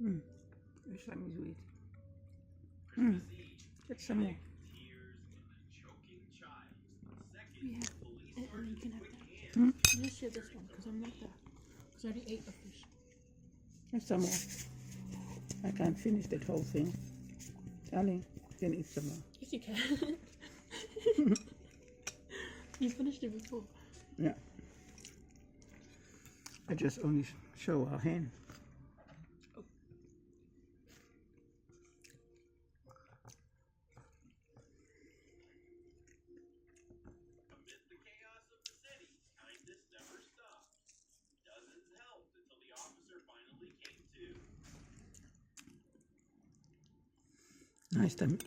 Mm. Which one is sweet? Mm. Get some more. Yeah, and you can have that. Mm. You just share this one because I'm not there. Because I already ate a fish. Get some more. I can't finish that whole thing. Darling, you can eat some more. Yes, you can. You finished it before. Yeah. I just only show our hand. Nice time.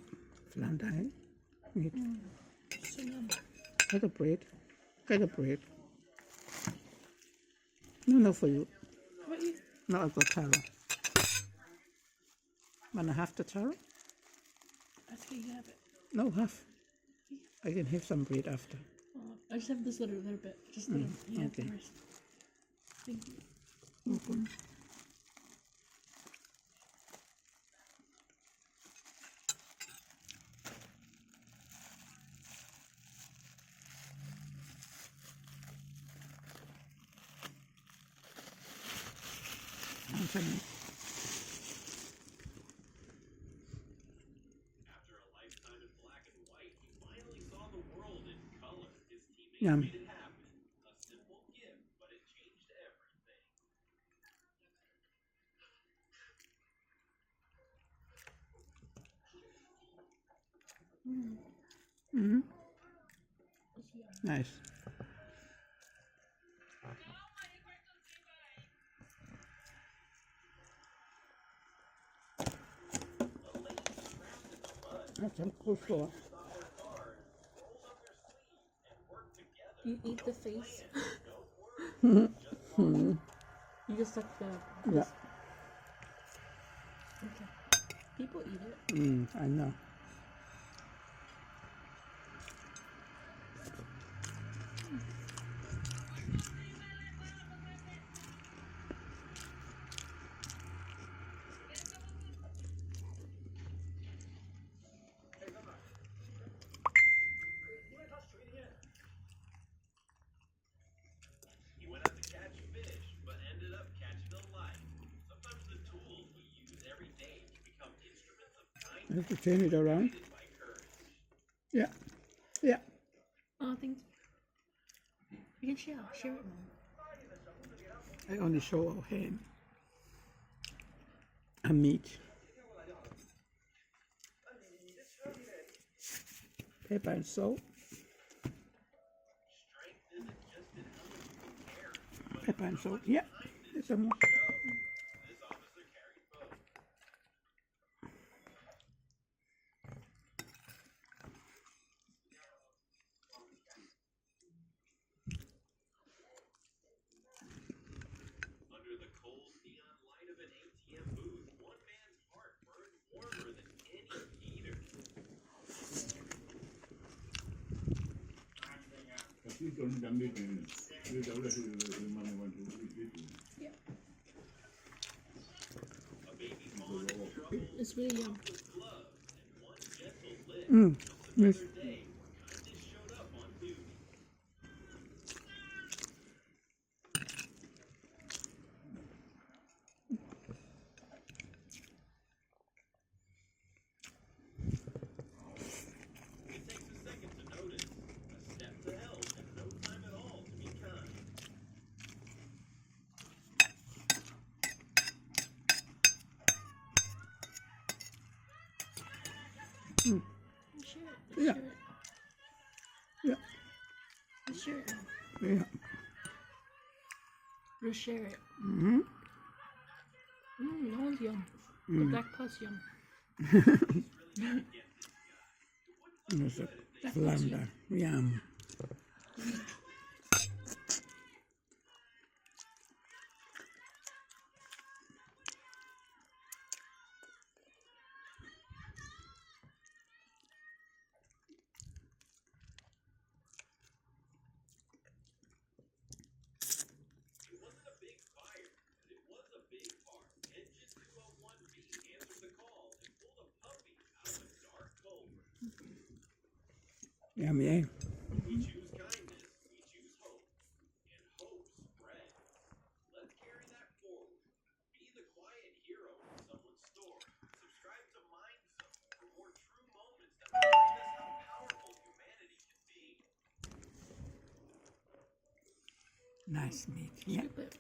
Flounder, eh? Meat. So yum. Get a bread. Get a bread. No, for you. How about you? No, I've got taro. Wanna half the taro? I think you can have it. No, half. I can have some bread after. I just have this little bit. Just let him have okay. the rest. Thank you. And some- Yum. Mm-hmm. It's yum. Nice. That's some coleslaw. You eat the face. You just suck the. Yeah. Okay. People eat it. I know. I have to turn it around. Yeah. Yeah. Oh, thank you. You can share. Share it, Mom. I only show our hand. A meat. Pepper and salt. Pepper and salt. Yeah. There's some more. Yeah. It's really yum. Yes. Share it. Yeah. Share it. Yeah. Just share it. Yeah. Just share it. Mm-hmm. That one's yum. The black pus yum. There's a flounder. Yum. Yummy, eh? Nice meat. Yeah. Scoop it.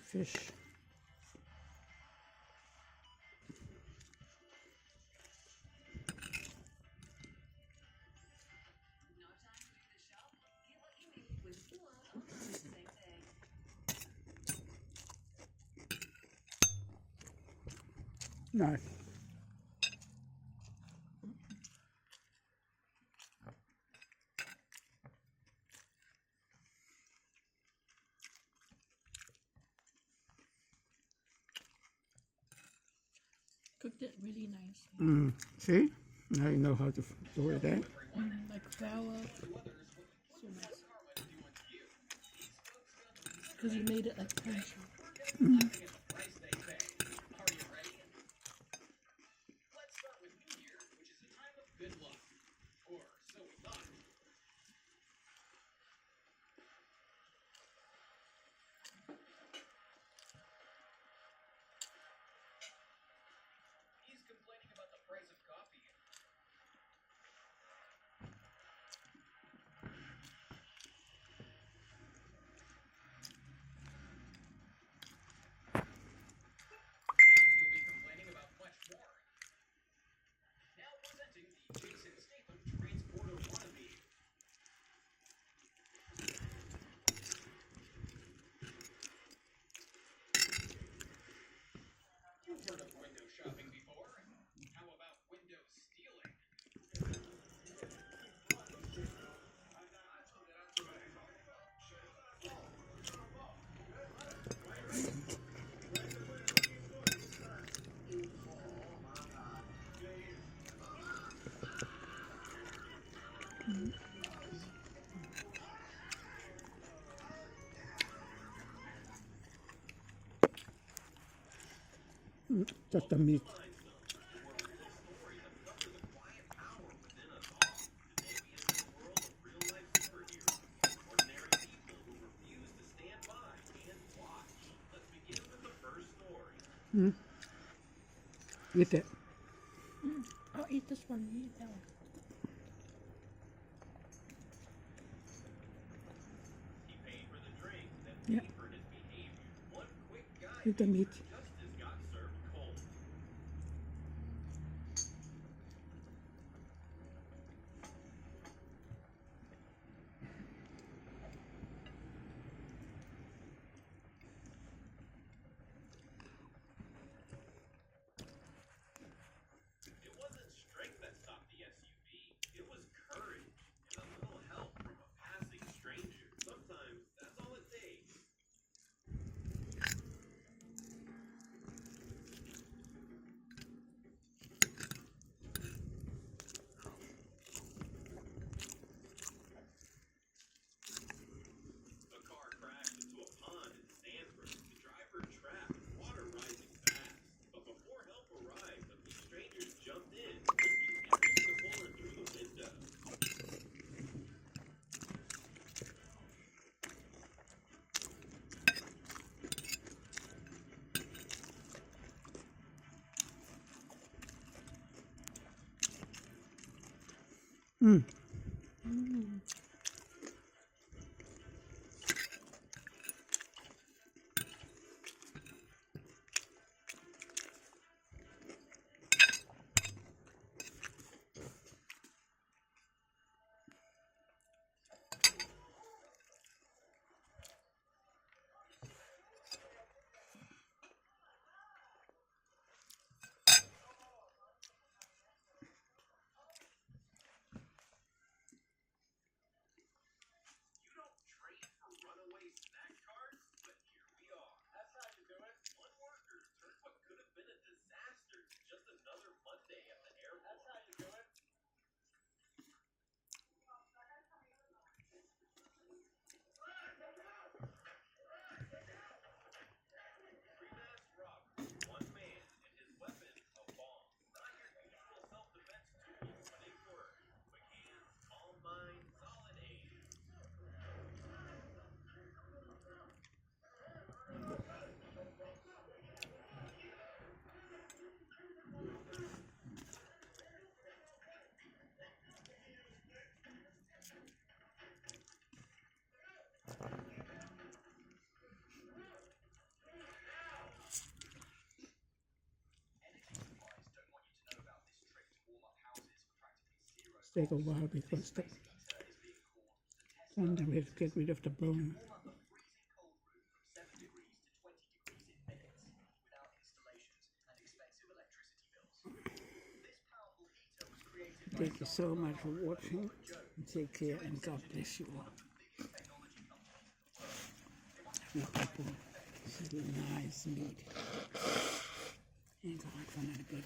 Fish. Nice. Cooked it really nice. See? Now you know how to do it, eh? Like flour. So nice. Because you made it like crunchy. Just the meat. Eat it. I'll eat this one. You eat that one. Yeah. Eat the meat. take a while because sometimes we have to get rid of the bone. Thank you so much for watching. Take care and God bless you all. You people, this is a nice meat. And God, for another good